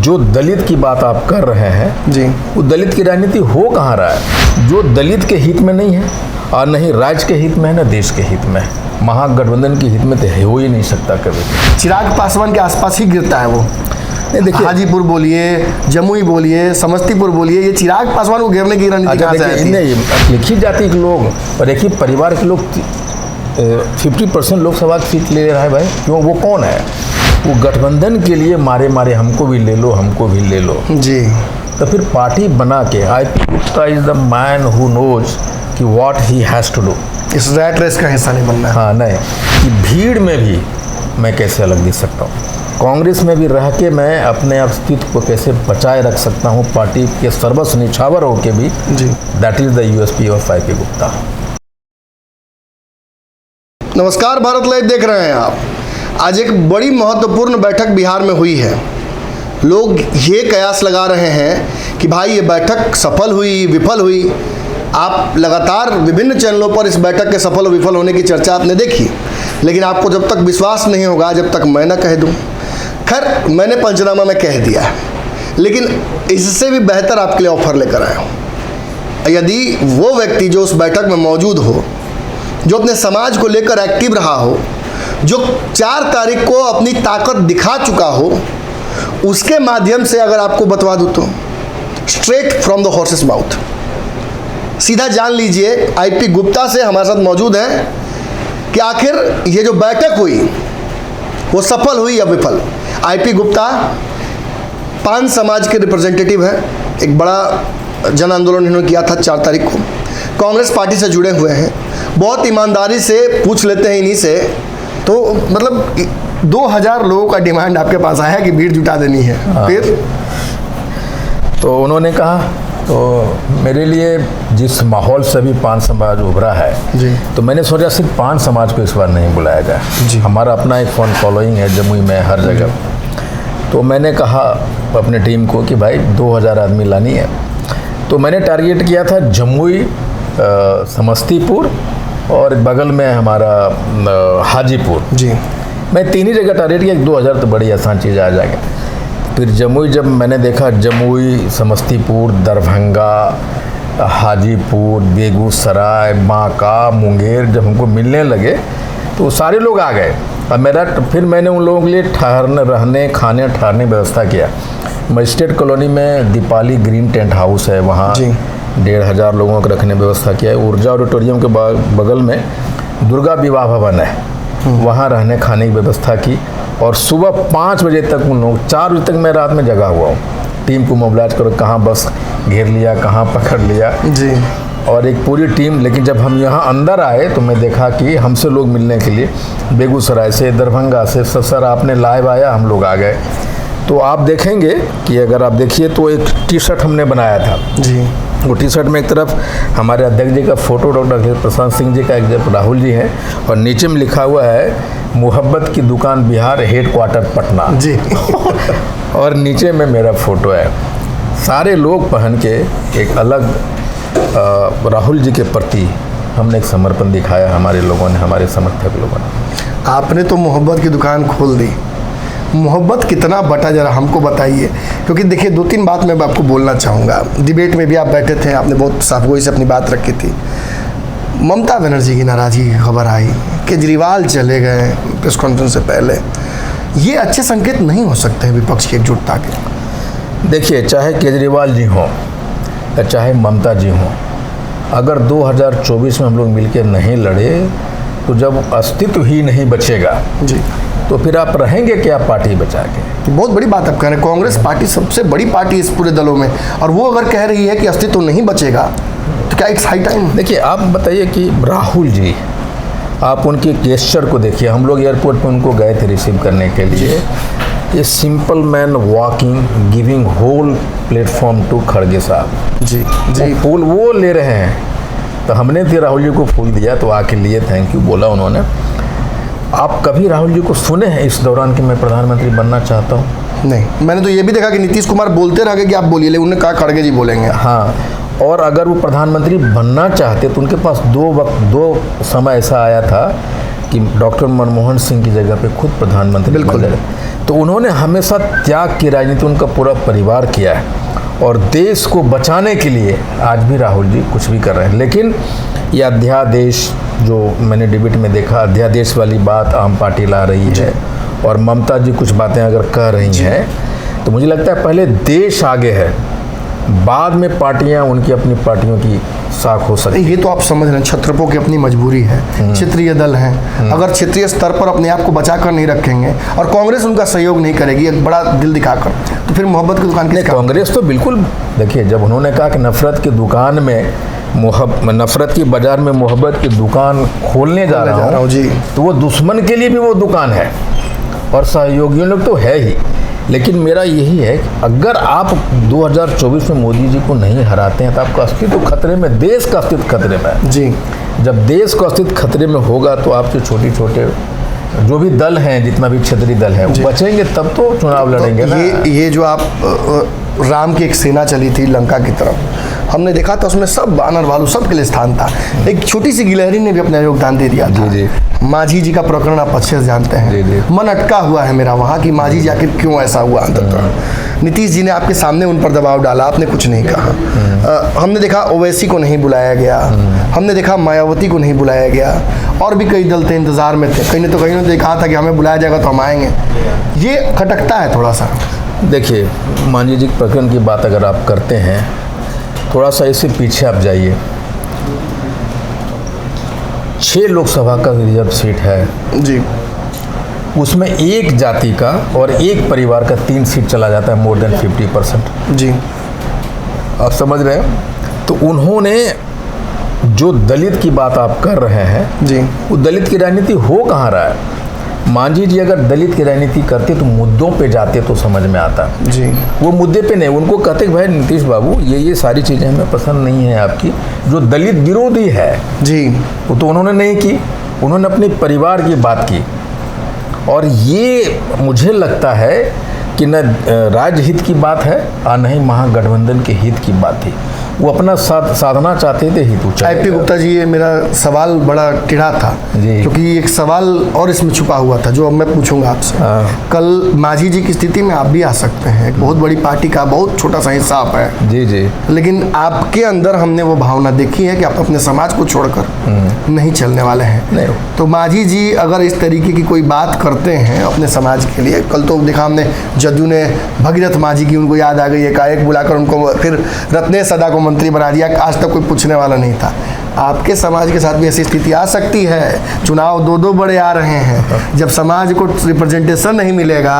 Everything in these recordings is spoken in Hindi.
जो दलित की बात आप कर रहे हैं जी, वो दलित की राजनीति हो कहाँ रहा है? जो दलित के हित में नहीं है और नहीं राज्य के हित में है, ना देश के हित में है। महागठबंधन के हित में तो हो ही नहीं सकता कभी। चिराग पासवान के आसपास ही गिरता है वो। नहीं देखिए, हाजीपुर बोलिए, जमुई बोलिए, समस्तीपुर बोलिए, ये चिराग पासवान को घेरने की रणनीति कहाँ से आती है? लिखी जाति के लोग और एक ही परिवार के लोग 50% लोकसभा सीट ले रहा है भाई। क्यों? वो कौन है? वो गठबंधन के लिए मारे मारे हमको भी ले लो, हमको भी ले लो जी। तो फिर पार्टी बना के IP Gupta is the man who knows कि what he has to do. इस रैट रेस का हिस्सा नहीं बनना है। हाँ नहीं, कि भीड़ में भी मैं कैसे अलग दिख सकता हूँ, कांग्रेस में भी रह के मैं अपने अस्तित्व को कैसे बचाए रख सकता हूँ, पार्टी के सर्वस्व निछावर होके भी। जी, that is the USP of IP Gupta. नमस्कार, भारत लाइव देख रहे हैं आप। आज एक बड़ी महत्वपूर्ण बैठक बिहार में हुई है। लोग ये कयास लगा रहे हैं कि भाई ये बैठक सफल हुई, विफल हुई। आप लगातार विभिन्न चैनलों पर इस बैठक के सफल और विफल होने की चर्चा आपने देखी, लेकिन आपको जब तक विश्वास नहीं होगा, जब तक मैं न कह दूं। खैर, मैंने पंचनामा में कह दिया है, लेकिन इससे भी बेहतर आपके लिए ऑफर लेकर आया हूँ। यदि वो व्यक्ति जो उस बैठक में मौजूद हो, जो अपने समाज को लेकर एक्टिव रहा हो, जो 4 तारीख को अपनी ताकत दिखा चुका हो, उसके माध्यम से अगर आपको बतवा दूं तो straight from the horses mouth, सीधा जान लीजिए IP गुप्ता से हमारे साथ मौजूद हैं कि आखिर ये जो बैठक हुई वो सफल हुई या विफल। IP गुप्ता पान समाज के रिप्रेजेंटेटिव हैं। एक बड़ा जन आंदोलन इन्होंने किया था 4 तारीख को। कांग्रेस पार्टी से जुड़े हुए हैं। बहुत ईमानदारी से पूछ लेते हैं इन्हीं से। तो मतलब 2000 लोगों का डिमांड आपके पास आया कि भीड़ जुटा देनी है। हाँ। फिर तो उन्होंने कहा, तो मेरे लिए जिस माहौल से भी पान समाज उभरा है जी, तो मैंने सोचा सिर्फ पान समाज को इस बार नहीं बुलाया जाए। जी। हमारा अपना एक फ़ोन फॉलोइंग है जमुई में, हर जगह। तो मैंने कहा अपने टीम को कि भाई 2000 आदमी लानी है। तो मैंने टारगेट किया था जमुई, समस्तीपुर और बगल में हमारा हाजीपुर। जी, मैं 3 ही जगह टारगेट किया। 2000 तो बड़ी आसान चीज़ आ जाएगा। फिर जमुई जब मैंने देखा, जमुई, समस्तीपुर, दरभंगा, हाजीपुर, बेगूसराय, बांका, मुंगेर जब हमको मिलने लगे तो सारे लोग आ गए। और फिर मैंने उन लोगों के लिए ठहरने, रहने, खाने, ठहरने व्यवस्था किया। मजिस्ट्रेट कॉलोनी में दीपाली ग्रीन टेंट हाउस है, वहाँ 1500 लोगों को रखने व्यवस्था किया है। ऊर्जा ऑडिटोरियम के बगल में दुर्गा विवाह भवन है, वहाँ रहने खाने की व्यवस्था की। और सुबह 5 बजे तक उन लोग, 4 बजे तक मैं रात में जगा हुआ हूँ। टीम को मोबिलाइज करो, कहाँ बस घेर लिया, कहाँ पकड़ लिया जी, और एक पूरी टीम। लेकिन जब हम यहाँ अंदर आए तो मैं देखा कि हमसे लोग मिलने के लिए बेगूसराय से, दरभंगा से, सर आपने लाइव आया, हम लोग आ गए। तो आप देखेंगे कि अगर आप देखिए तो एक T-शर्ट हमने बनाया था जी। वो T-शर्ट में एक तरफ हमारे अध्यक्ष जी का फोटो, डॉक्टर प्रशांत सिंह जी का, एक जब राहुल जी हैं, और नीचे में लिखा हुआ है मोहब्बत की दुकान बिहार, हेडक्वार्टर पटना जी। और नीचे में मेरा फोटो है। सारे लोग पहन के एक अलग राहुल जी के प्रति हमने एक समर्पण दिखाया, हमारे लोगों ने, हमारे समर्थक लोगों ने। आपने तो मोहब्बत की दुकान खोल दी। मोहब्बत कितना बटा, जरा हमको बताइए। क्योंकि देखिए 2-3 बात मैं आपको बोलना चाहूँगा। डिबेट में भी आप बैठे थे, आपने बहुत साफगोई से अपनी बात रखी थी। ममता बनर्जी की नाराज़गी की खबर आई, केजरीवाल चले गए प्रेस कॉन्फ्रेंस से पहले। ये अच्छे संकेत नहीं हो सकते हैं विपक्ष की एकजुटता के। देखिए, चाहे केजरीवाल जी हों या चाहे ममता जी हों, अगर 2024 में हम लोग मिलकर नहीं लड़े तो जब अस्तित्व ही नहीं बचेगा जी, तो फिर आप रहेंगे क्या पार्टी बचा के? बहुत बड़ी बात आप कह रहे हैं। कांग्रेस पार्टी सबसे बड़ी पार्टी इस पूरे दलों में, और वो अगर कह रही है कि अस्तित्व नहीं बचेगा तो क्या इट्स हाई टाइम? देखिए, आप बताइए कि राहुल जी, आप उनके गेस्चर को देखिए। हम लोग एयरपोर्ट पे उनको गए थे रिसीव करने के लिए। ये simple man walking, giving whole platform to खड़गे साहब जी जी, फूल वो ले रहे हैं। तो हमने भी राहुल जी को फूल दिया, तो आके लिए, थैंक यू बोला उन्होंने। आप कभी राहुल जी को सुने हैं इस दौरान कि मैं प्रधानमंत्री बनना चाहता हूँ? नहीं। मैंने तो ये भी देखा कि नीतीश कुमार बोलते रह गए कि आप बोलिए, लेकिन उन्होंने कहा खड़गे जी बोलेंगे। हाँ, और अगर वो प्रधानमंत्री बनना चाहते तो उनके पास 2 समय ऐसा आया था कि डॉक्टर मनमोहन सिंह की जगह पे खुद प्रधानमंत्री बिल्कुल। बने रहे। तो उन्होंने हमेशा त्याग की राजनीति, उनका पूरा परिवार किया है और देश को बचाने के लिए आज भी राहुल जी कुछ भी कर रहे हैं। लेकिन ये अध्यादेश जो मैंने डिबेट में देखा, अध्यादेश वाली बात आम पार्टी ला रही है और ममता जी कुछ बातें अगर कह रही हैं तो मुझे लगता है पहले देश आगे है, बाद में पार्टियां उनकी अपनी पार्टियों की साख हो सकती है। ये तो आप समझ रहे हैं, क्षत्रपों की अपनी मजबूरी है, क्षेत्रीय दल हैं, अगर क्षेत्रीय स्तर पर अपने आप को बचा कर नहीं रखेंगे और कांग्रेस उनका सहयोग नहीं करेगी एक बड़ा दिल दिखाकर, तो फिर मोहब्बत की दुकान नहीं, कांग्रेस तो बिल्कुल, देखिए जब उन्होंने कहा कि नफरत की दुकान में नफरत की बाजार में मोहब्बत की दुकान खोलने जा रहा हूँ जी, तो वो दुश्मन के लिए भी वो दुकान है और सहयोगियों लोग तो है ही। लेकिन मेरा यही है कि अगर आप 2024 में मोदी जी को नहीं हराते हैं तो आपका अस्तित्व खतरे में, देश का अस्तित्व खतरे में है जी। जब देश का अस्तित्व खतरे में होगा तो आपके छोटे छोटे जो भी दल हैं, जितना भी क्षेत्रीय दल है, बचेंगे तब तो चुनाव लड़ेंगे ना। ये जो आप राम की एक सेना चली थी लंका की तरफ, हमने देखा था उसमें सब बानर भालू सबके लिए स्थान था। एक छोटी सी गिलहरी ने भी अपना योगदान दे दिया था। जी। माझी जी का प्रकरण आप अच्छे से जानते हैं। जी। मन अटका हुआ है मेरा वहाँ कि माझी जी आखिर क्यों ऐसा हुआ अंततः। नीतीश जी ने आपके सामने उन पर दबाव डाला, आपने कुछ नहीं कहा। हमने देखा ओवैसी को नहीं बुलाया गया, हमने देखा मायावती को नहीं बुलाया गया, और भी कई दल थे इंतजार में थे। कहीं ने कहा था कि हमें बुलाया जाएगा तो हम आएंगे। ये खटकता है थोड़ा सा। देखिए, मांझी जी प्रकरण की बात अगर आप करते हैं, थोड़ा सा इससे पीछे आप जाइए। 6 लोकसभा का रिजर्व सीट है जी, उसमें एक जाति का और एक परिवार का 3 सीट चला जाता है, मोर देन 50%। जी, आप समझ रहे हैं। तो उन्होंने जो दलित की बात आप कर रहे हैं जी, वो दलित की राजनीति हो कहाँ रहा है। मांझी जी अगर दलित की राजनीति करते तो मुद्दों पे जाते तो समझ में आता। जी, वो मुद्दे पे नहीं, उनको कहते कि भाई नीतीश बाबू ये सारी चीज़ें हमें पसंद नहीं है आपकी, जो दलित विरोधी है जी, वो तो उन्होंने नहीं की, उन्होंने अपने परिवार की बात की। और ये मुझे लगता है कि न राज्य हित की बात है और न ही महागठबंधन के हित की बात थी। वो अपना साधना चाहते थे हित ऊंचा। IP गुप्ता जी, ये मेरा सवाल बड़ा टेढ़ा था जी, क्योंकि एक सवाल और इसमें छुपा हुआ था जो अब मैं पूछूंगा आपसे। कल माझी जी की स्थिति में आप भी आ सकते हैं, एक बहुत बड़ी पार्टी का बहुत छोटा सा हिस्सा आप है। जी जी। लेकिन आपके अंदर हमने वो भावना देखी है कि आप अपने समाज को छोड़कर नहीं चलने वाले हैं। नहीं। तो माझी जी अगर इस तरीके की कोई बात करते हैं अपने समाज के लिए, कल तो देखा हमने जदयू ने भगीरथ माझी की, उनको याद आ गई, एकाएक बुलाकर उनको फिर रत्नेश सदा को मंत्री बना दिया, आज तक कोई पूछने वाला नहीं था। आपके समाज के साथ भी ऐसी स्थिति आ सकती है। चुनाव 2 बड़े आ रहे हैं, जब समाज को रिप्रेजेंटेशन नहीं मिलेगा,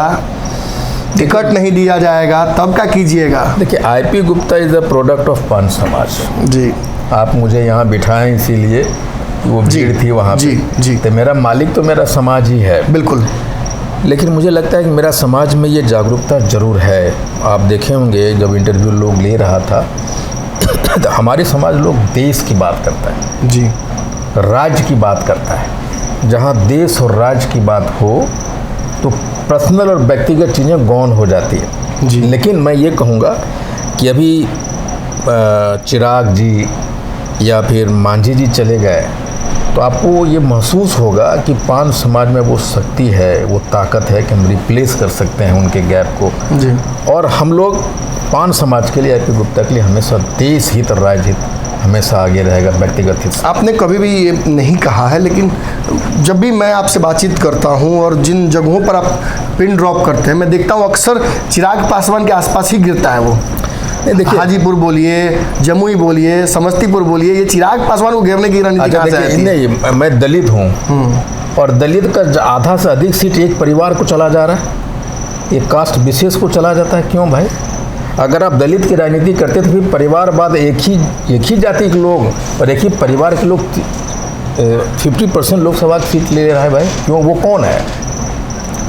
टिकट नहीं दिया जाएगा, तब क्या कीजिएगा? देखिए, IP Gupta is a product of पान समाज। जी, आप मुझे यहाँ बिठाएं इसीलिए कि वो भीड़ थी वहाँ पे। जी। तो मेरा मालिक तो मेरा समाज ही है। बिल्कुल। लेकिन मुझे लगता है कि मेरा समाज में ये जागरूकता जरूर है। आप देखे होंगे जब इंटरव्यू लोग ले रहा था तो हमारे समाज लोग देश की बात करता है जी, राज्य की बात करता है। जहाँ देश और राज्य की बात हो तो पर्सनल और व्यक्तिगत चीज़ें गौण हो जाती है जी। लेकिन मैं ये कहूँगा कि अभी चिराग जी या फिर मांझी जी चले गए तो आपको ये महसूस होगा कि पान समाज में वो शक्ति है, वो ताकत है कि हम रिप्लेस कर सकते हैं उनके गैप को जी। और हम लोग पान समाज के लिए IP गुप्ता के लिए हमेशा देश हित और राज्य हित हमेशा आगे रहेगा, व्यक्तिगत हित। आपने कभी भी ये नहीं कहा है, लेकिन जब भी मैं आपसे बातचीत करता हूँ और जिन जगहों पर आप पिन ड्रॉप करते हैं, मैं देखता हूँ अक्सर चिराग पासवान के आसपास ही गिरता है वो। देखिए, हाजीपुर बोलिए, जमुई बोलिए, समस्तीपुर बोलिए, ये चिराग पासवान को घेरने की रणनीति कहाँ से आती है? नहीं, मैं दलित हूँ और दलित का आधा से अधिक सीट एक परिवार को चला जा रहा है, एक कास्ट विशेष को चला जाता है। क्यों भाई? अगर आप दलित की राजनीति करते तो फिर परिवारवाद एक ही जाति के लोग और एक ही परिवार के लोग 50% लोकसभा की सीट ले रहा है भाई। क्यों? वो कौन है?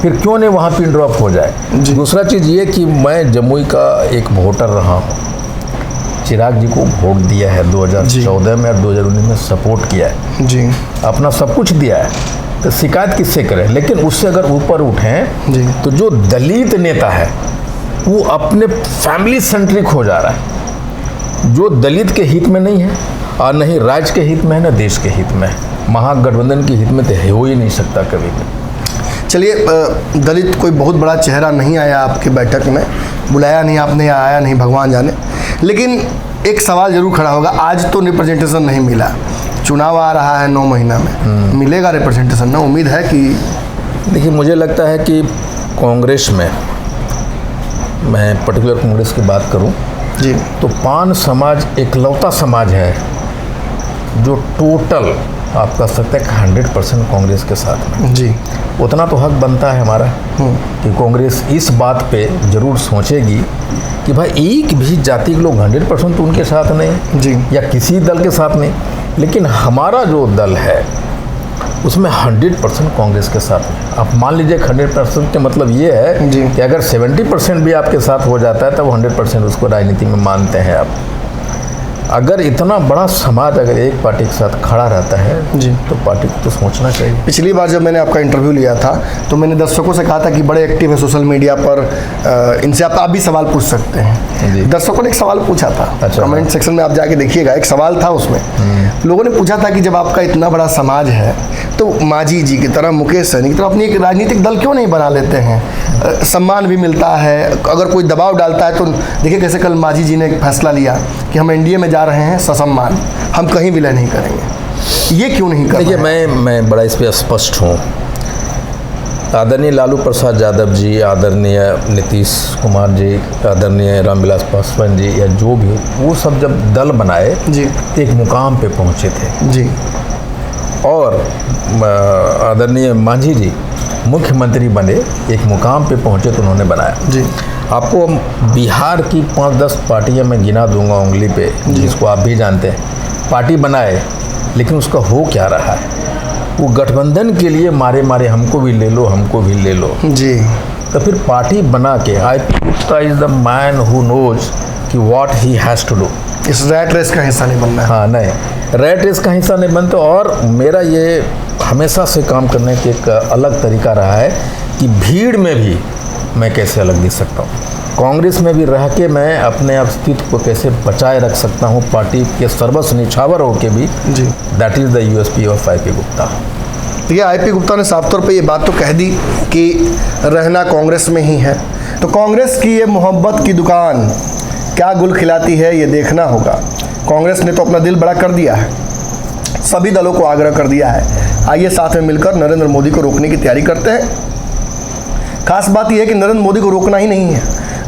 फिर क्यों नहीं वहाँ पिन ड्रॉप हो जाए? दूसरा चीज़ ये कि मैं जमुई का एक वोटर रहा हूँ, चिराग जी को वोट दिया है 2014 में और 2019 में सपोर्ट किया है जी, अपना सब कुछ दिया है, तो शिकायत किससे करें? लेकिन उससे अगर ऊपर उठें जी, तो जो दलित नेता है वो अपने फैमिली सेंट्रिक हो जा रहा है, जो दलित के हित में नहीं है। और नहीं राज्य के हित में है न देश के हित में है। महागठबंधन के हित में तो हो ही नहीं सकता कभी भी। चलिए, दलित कोई बहुत बड़ा चेहरा नहीं आया आपके बैठक में, बुलाया नहीं आपने या आया नहीं भगवान जाने, लेकिन एक सवाल जरूर खड़ा होगा। आज तो रिप्रेजेंटेशन नहीं मिला, चुनाव आ रहा है 9 महीना में, मिलेगा रिप्रेजेंटेशन ना? उम्मीद है कि देखिए, मुझे लगता है कि कांग्रेस में, मैं पर्टिकुलर कांग्रेस की बात करूं जी, तो पान समाज एकलौता समाज है जो टोटल आप कह सकते हैं 100% कांग्रेस के साथ में। जी, उतना तो हक बनता है हमारा कि कांग्रेस इस बात पे ज़रूर सोचेगी कि भाई एक भी जाति के लोग 100% तो उनके साथ नहीं जी, या किसी दल के साथ नहीं, लेकिन हमारा जो दल है उसमें 100% कांग्रेस के साथ में। आप मान लीजिए 100% के मतलब ये है जी। कि अगर 70% भी आपके साथ हो जाता है तब 100% उसको राजनीति में मानते हैं आप। अगर इतना बड़ा समाज अगर एक पार्टी के साथ खड़ा रहता है जी, तो पार्टी को तो सोचना चाहिए। पिछली बार जब मैंने आपका इंटरव्यू लिया था तो मैंने दर्शकों से कहा था कि बड़े एक्टिव है सोशल मीडिया पर, इनसे आप भी सवाल पूछ सकते जी। हैं। दर्शकों ने एक सवाल पूछा था, अच्छा, कमेंट सेक्शन में आप जाके देखिएगा, एक सवाल था उसमें। लोगों ने पूछा था कि जब आपका इतना बड़ा समाज है तो मांझी जी की तरह, मुकेश सहनी की तरह अपनी एक राजनीतिक दल क्यों नहीं बना लेते हैं? सम्मान भी मिलता है, अगर कोई दबाव डालता है तो देखिए कैसे कल मांझी जी ने एक फैसला लिया कि हम एनडीए में जा रहे हैं ससम्मान, हम कहीं विलय नहीं करेंगे। ये क्यों नहीं कर रहे देखिए, हैं? मैं बड़ा इस पर स्पष्ट हूँ। आदरणीय लालू प्रसाद यादव जी, आदरणीय नीतीश कुमार जी, आदरणीय रामविलास पासवान जी या जो भी, वो सब जब दल बनाए जी, एक मुकाम पे पहुँचे थे जी, और आदरणीय मांझी जी मुख्यमंत्री बने, एक मुकाम पे पहुँचे तो उन्होंने बनाया। जी, आपको बिहार की 5-10 पार्टियां मैं गिना दूंगा उंगली पे, जिसको आप भी जानते हैं, पार्टी बनाए लेकिन उसका हो क्या रहा है? वो गठबंधन के लिए मारे मारे हमको भी ले लो, हमको भी ले लो। जी, तो फिर पार्टी बना के IP. Gupta is the man who knows कि what he has to do. इस रैट रेस का हिस्सा नहीं बनना है। हाँ, नहीं, रेट रेस का हिस्सा नहीं बनते। और मेरा ये हमेशा से काम करने का एक अलग तरीका रहा है कि भीड़ में भी मैं कैसे अलग दिख सकता हूँ, कांग्रेस में भी रह के मैं अपने अस्तित्व को कैसे बचाए रख सकता हूँ पार्टी के सर्वस्व निछावर होके भी। जी, that is the USP of IP. Gupta. देखिए, आई.पी. गुप्ता ने साफ तौर पे ये बात तो कह दी कि रहना कांग्रेस में ही है, तो कांग्रेस की ये मोहब्बत की दुकान क्या गुल खिलाती है ये देखना होगा। कांग्रेस ने तो अपना दिल बड़ा कर दिया है, सभी दलों को आग्रह कर दिया है, आइए साथ में मिलकर नरेंद्र मोदी को रोकने की तैयारी करते हैं। खास बात यह है कि नरेंद्र मोदी को रोकना ही नहीं है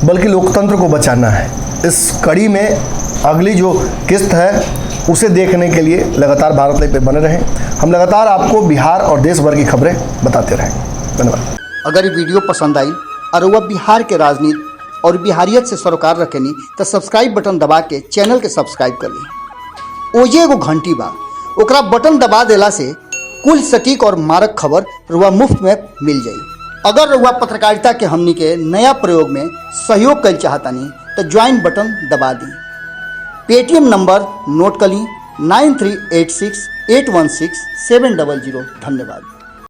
बल्कि लोकतंत्र को बचाना है। इस कड़ी में अगली जो किस्त है उसे देखने के लिए लगातार भारत लाइव पे बने रहें। हम लगातार आपको बिहार और देश भर की खबरें बताते रहेंगे। धन्यवाद। अगर ये वीडियो पसंद आई और वह बिहार के राजनीति और बिहारियत से सरोकार रखेनी तो सब्सक्राइब बटन दबा के चैनल के सब्सक्राइब कर ली। ओजे एगो घंटी बा, ओकरा बटन दबा देला से कुल सटीक और मारक खबर रुआ मुफ्त में मिल जाई। अगर रुआ पत्रकारिता के हमनी के नया प्रयोग में सहयोग कर चाहतानी तो ज्वाइन बटन दबा दी। पेटीएम नंबर नोट कर ली 9386816700। धन्यवाद।